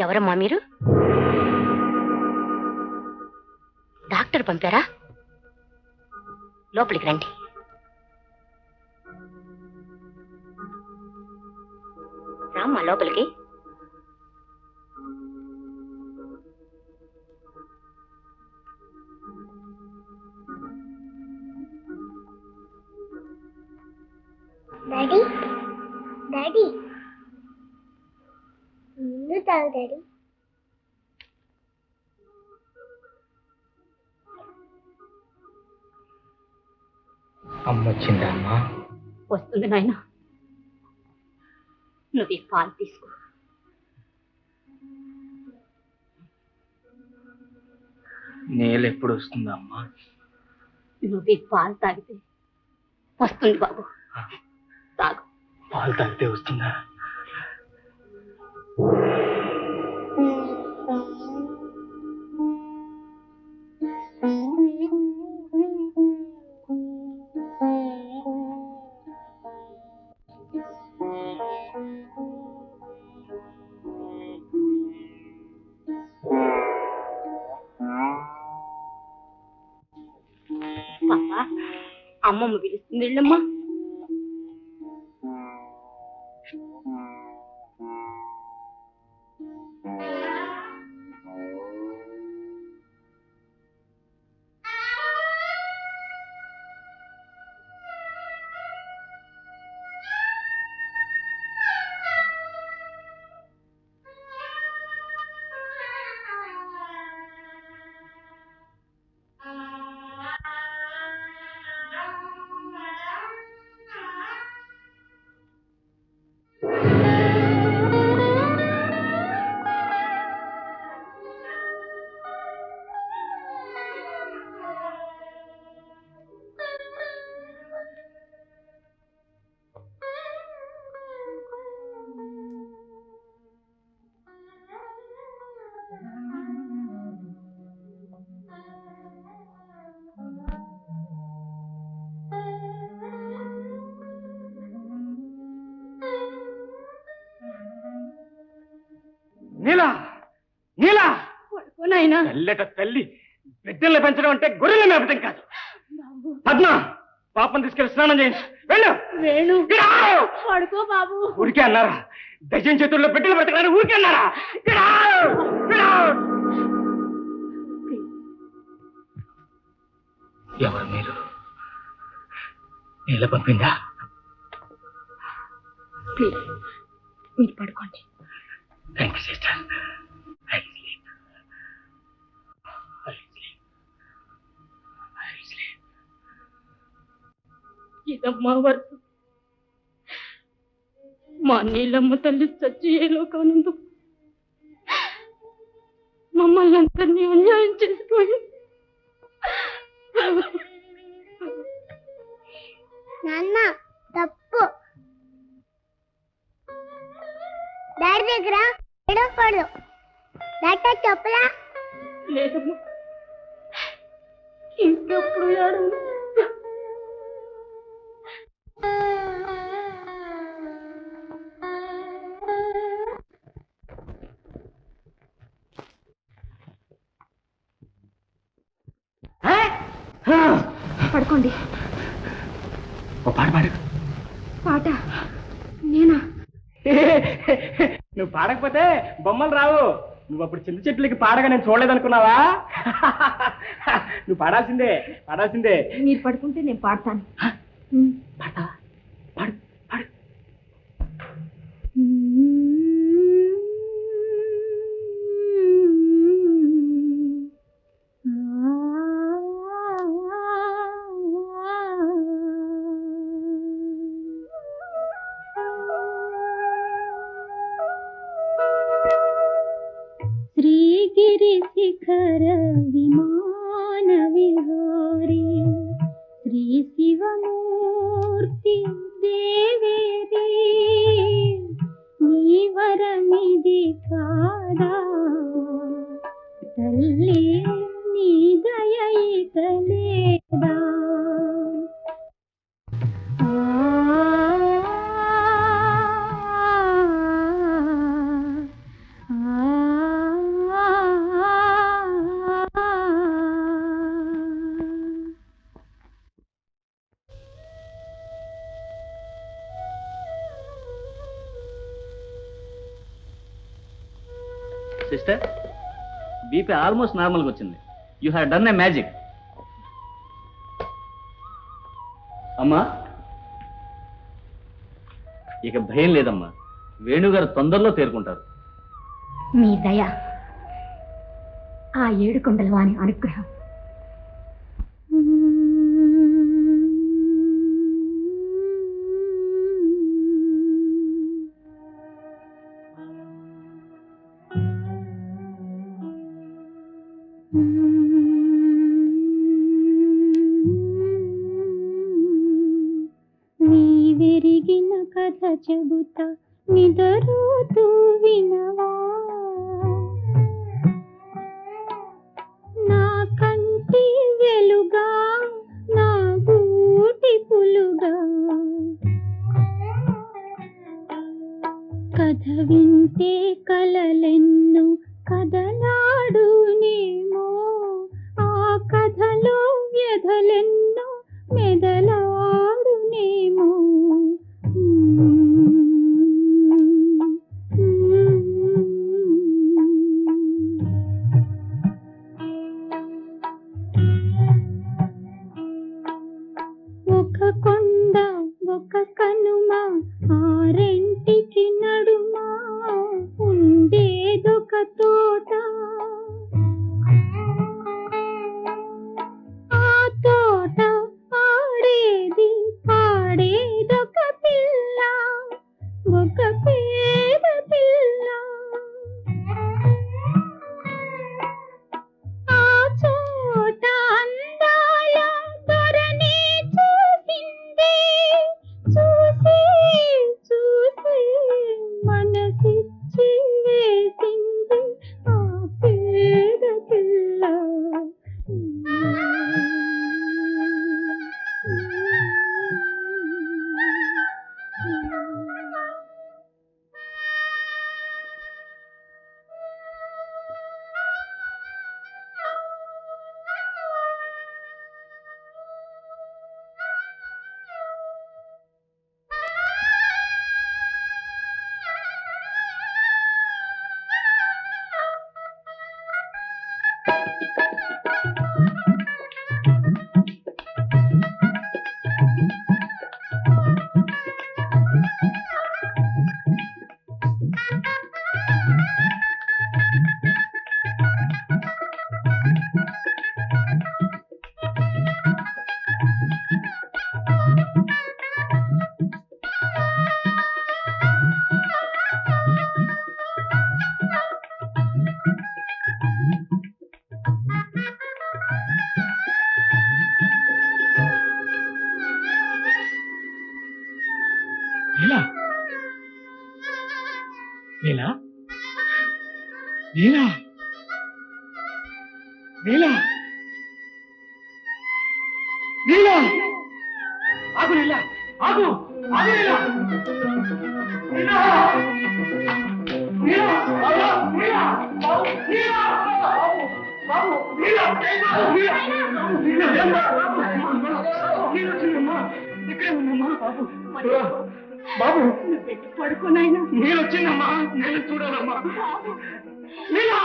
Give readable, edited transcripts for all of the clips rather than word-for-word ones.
ఎవరమ్మా మీరు? డాక్టర్ పంపారా? లోపలికి రండి. రామ్మా లోపలికి. డాడీ డాడీ నీళ్ళు తాగు డాడీ. అమ్మ వచ్చిందా అమ్మా? వస్తుంది నాయన. నువ్వు ఈ పాలు తీసుకో. నేలు ఎప్పుడు వస్తుందా అమ్మా? నువ్వు ఈ పాలు తాగితే వస్తుంది బాబు. తాగు. పాలు తాగితే వస్తుందా? పాపా, అమ్మమ్మ పిలుస్తుంది. వెళ్ళమ్మా. నీలా నీలా నాయనా. తెల్లట తల్లి, బిడ్డల్ని పెంచడం అంటే గొర్రెల మేపటం కాదు. పద్మ, పాపం తీసుకెళ్లి స్నానం చేయండి. వెళ్ళు. వేణు పడుకో బాబు. ఊరికే అన్నారా? దయ్యం చేతుల్లో బిడ్డలు పెడతారని ఊరికే అన్నారా? ఎవరు మీరు? నీళ్ళ పంపిందా? ప్లీజ్ మీరు పడుకోండి. Thank you sister. ఇదమ్మా వరకు మా నీళ్ళమ్మ తల్లి చచ్చి ఏ లోకానందు మమ్మల్ని అందరినీ అన్యాయం చేసిపోయి. నాన్న తప్పు. డాడీ దగ్గర ఏడవకూడదు. డాక్టర్ చెప్పలా? లేదమ్మా, ఇంకెప్పుడు ఏడవను. పడుకోండి. ఓ పాట పాడు. పాట నేనా? నువ్వు పాడకపోతే బొమ్మలు రావు. నువ్వు అప్పుడు చింత చెట్లకి పాడగా నేను చూడలేదనుకున్నావా? నువ్వు పాడాల్సిందే, పాడాల్సిందే. మీరు పడుకుంటే నేను పాడతాను. పాడతావా? పాడు పాడు. శ్రీగిరి శిఖర విమాన విహారీ శ్రీ శివమూర్తి దేవేరి నీవరమిది కాదా తల్లి నీ దయ ఇకలేదా ఆ సిస్టర్, బీపీ ఆల్మోస్ట్ నార్మల్గా వచ్చింది. You have done a magic. అమ్మా, ఇక భయం లేదమ్మా. వేణుగారు తొందరలో తేరుకుంటారు. మీ దయ, ఆ ఏడుకొండల వాని అనుగ్రహం. నీవెరిగిన కథ చెబుతా నిదరుతూ వినవా, నా కంటి వెలుగా నా గూటి పులుగా, కథ వింటే కలలెన్ను కదలాడునేమో, ఆ కథలో వ్యధలెన్నో మెదలాడునేమో. ఒక కొండ ఒక కనుమ ఆ రెంటికి నడుమ ఉండేదొక తోట, ఆ తోట ఆడేది పాడేదొక పిల్ల, ఒక పేద పిల్ల. ఆ చోట అందాల దొరని చూసింది, చూసి చూసి మనసిచ్చి వేసింది ఆ పేద పిల్ల. నీలా, నీలా, నీలా, నీలా, నీలా, ఆగు నీలా, ఆగు, ఆగు నీలా, నీలా, నీలా, బాబు, నీలా, బాబు, నీలా, బాబు, నీలా, నీలా, నీలా, నీలా, ఇక్కడే ఉందమ్మా బాబు. బాబు పడుకోనాయన. నేను వచ్చిందమ్మా, నేను చూడాలమ్మా. నీలా,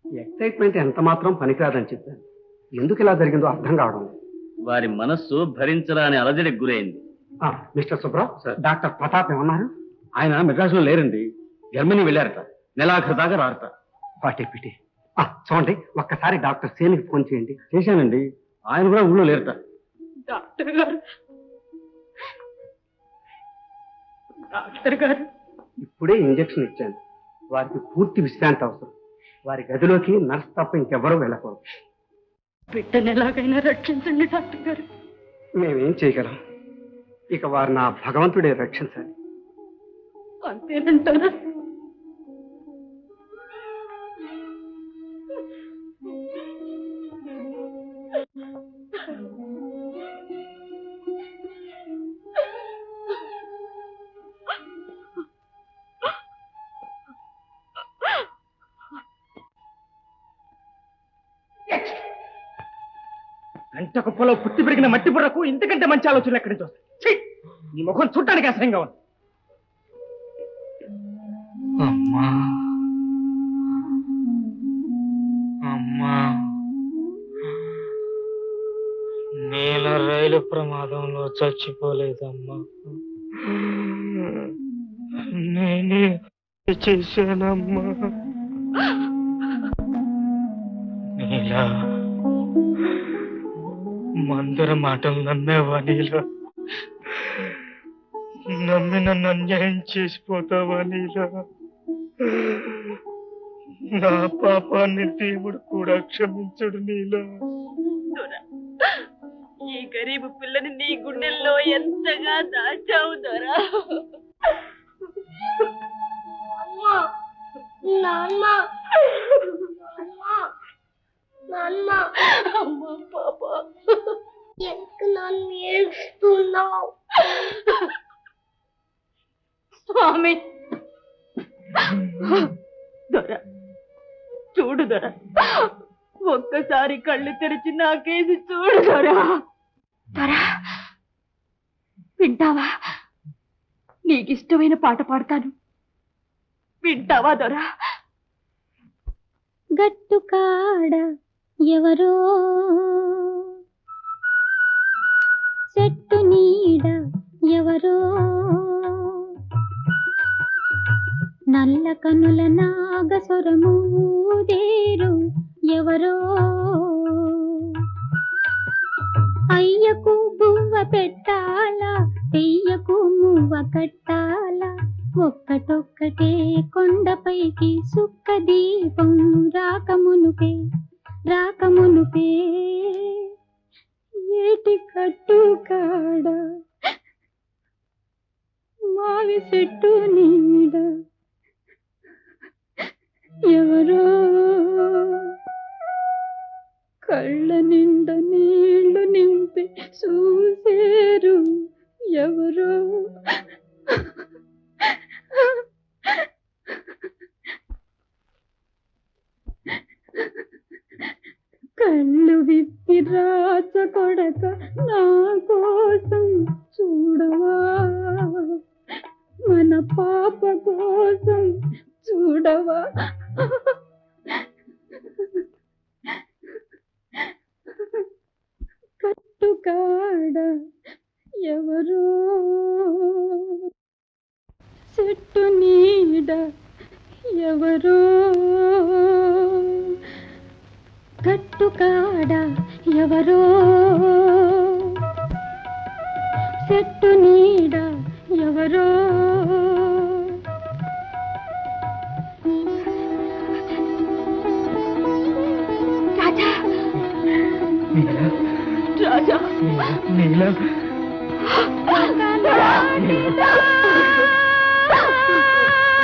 ఎక్సైట్మెంట్ ఎంత మాత్రం పనికిరాదని చెప్పాను. ఎందుకు ఇలా జరిగిందో అర్థం కావడం లేదు. వారి మనస్సు భరించరాని అలజడికి గురైంది. మిస్టర్ సుబ్రావ్, డాక్టర్ ప్రతాప్ ఏమన్నారు? ఆయన మెడ్రాసులో లేరండి, జర్మనీ వెళ్ళారట. నెలాఖరు దాకా రారట. పాటిపిటి చూడండి, ఒక్కసారి డాక్టర్ సేనికి ఫోన్ చేయండి. చేశానండి, ఆయన కూడా ఊళ్ళో లేరట. డాక్టర్ గారు, డాక్టర్ గారు, ఇప్పుడే ఇంజెక్షన్ ఇచ్చాను. వారికి పూర్తి విశ్రాంతి అవసరం. వారి గదిలోకి నర్స్ తప్ప ఇంకెవరూ వెళ్ళకూడదు. బిడ్డను ఎలాగైనా రక్షించండి డాక్టర్ గారు. మేమేం చేయగలం? ఇక వారు నా భగవంతుడే రక్షించాలి. అంతేనంటారా? గంట కుప్పలో పుట్టి పెరిగిన మట్టి బుర్రకు ఇంతకంటే మంచి ఆలోచనలు ఎక్కడి నుంచి వస్తాయి? ఈ ముఖం చూడటానికి అసహ్యంగా ఉంది. అమ్మా అమ్మా, నీల రైలు ప్రమాదంలో చచ్చిపోలేదమ్మా. నేనే చేశానమ్మా. నీలా మందర మాటలు నమ్మేవా? నీలా నమ్మి నన్ను అన్యాయం చేసిపోతావా? నీలా నా పాపాన్ని దేవుడు కూడా క్షమించడు. నీలా ఈ గరీబు పిల్లని నీ గుండెల్లో ఎంతగా దాచావు దొరా. అమ్మా పాప, ఎందుకు నన్ను ఏడుస్తున్నావు? స్వామి దొర, చూడు దొర, ఒక్కసారి కళ్ళు తెరిచి నాకేసి చూడు దొర. దొర వింటావా? నీకిష్టమైన పాట పాడతాను, వింటావా దొర? గట్టు కాడ ఎవరో, చెట్టు నీడ ఎవరో, నల్ల కనుల నాగస్వరము ఊదేరు ఎవరో, అయ్యకు బువ్వ పెట్టాలా, తెయ్యకు మువ్వ కట్టాలా, ఒక్కటొక్కటే కొండపైకి సుక్క దీపం రాకమునుపే రాకమునుపే, ఏటి కట్టు కాడ మావి చెట్టు నీడ ఎవరో, కళ్ళ నిండా నీళ్లు నింపి చూసేరు ఎవరో, కళ్ళు విప్పి రాచ కొడక నా కోసం చూడవా, మన పాప కోసం చూడవా. కట్టుకాడ ఎవరో, చెట్టు నీడ ఎవరో, కట్టుకాడ ఎవరో, చెట్టు నీడ ఎవరో. రాజా, రాజా, నీలా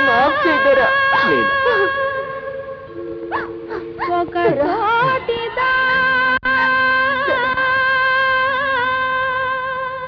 మాఫ్ చేయరా.